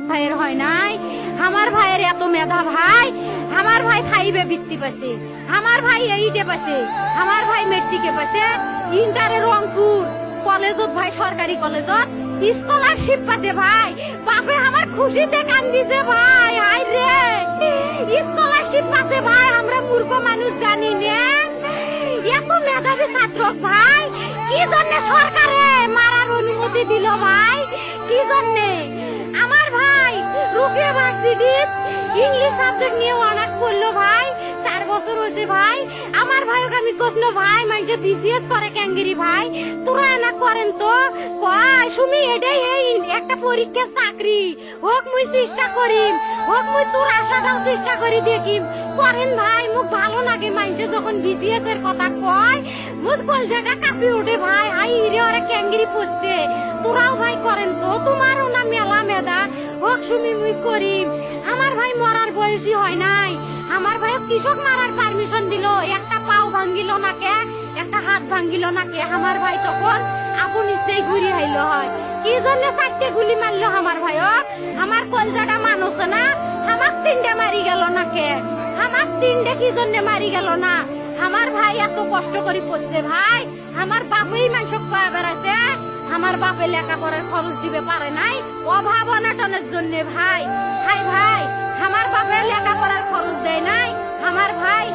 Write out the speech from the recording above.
ভাইয়ের হয় নাই, আমার ভাইয়ের এত মেধা ভাই, আমার ভাই 5 বৃত্তি পাইছে, আমার ভাই 8 পাইছে, আমার ভাই মেট্রিকে পাইছে, ইন্টারে রংপুর কলেজত ভাই সরকারি কলেজত স্কলারশিপ পাতে ভাই, বাপে আমার খুশিতে কান্দিছে ভাই, হাই রে স্কলারশিপ পাতে ভাই, আমরা মূর্খ মানুষ জানি না এত মেধাবী ছাত্র ভাই, কি জন্য সরকারে মারার অনুমতি দিল ভাই, কি জন্য? আমার ভাই রুকিয়া ভার্সিটির ইংলিশ সাবজেক্ট নিয়ে অনার্স করলো ভাই, 4 বছর হয়েছে ভাই, আমার ভাইকে আমি কখনো ভাই মানে বিসিএস করে ক্যাঙ্গেরি ভাই, তোরা না করেন তো কয় সুমি এটাই এই একটা পরীক্ষা চাকরি হোক, মুই চেষ্টা করিম, হোক মুই তোর আশাটাও চেষ্টা করি দেখিম, করেন ভাই, মুখ ভালো লাগে মানুষে যখন বিসিএস এর কথা কয়, মুখ কলজাটা কাঁপি ওঠে ভাই, হাই রে ওরা ক্যাঙ্গেরি পড়ছে, তোরাও ভাই করেন তো, তোমারও না মেলা মেধা, হোক সুমি মুই করিম। আমার ভাই মরার বয়সী হয় নাই, আমার ভাই কৃষক মারার পারমিশন দিল, একটা পাও ভাঙ্গিল না কে, একটা হাত ভাঙ্গিল না কে, আমার ভাই তখন আপন ইচ্ছেই ঘুরি আইলো হয়, কি জন্য 4টে গুলি মারলো আমার ভাইক, আমার কলজাটা মানুষ না, আমার 3টে মারি গেল না কে, আমার 3টে কি জন্য মারি গেল না, আমার ভাই এত কষ্ট করে পড়ছে ভাই, আমার বাপই মানুষ কয়ে বেড়াচ্ছে, আমার বাপে লেখাপড়ার খরচ দিবে পারে নাই, অভাব অনাটনের জন্য ভাই, ভাই ভাই আমার বাপে লেখাপড়ার খরচ দেয় নাই, আমার ভাই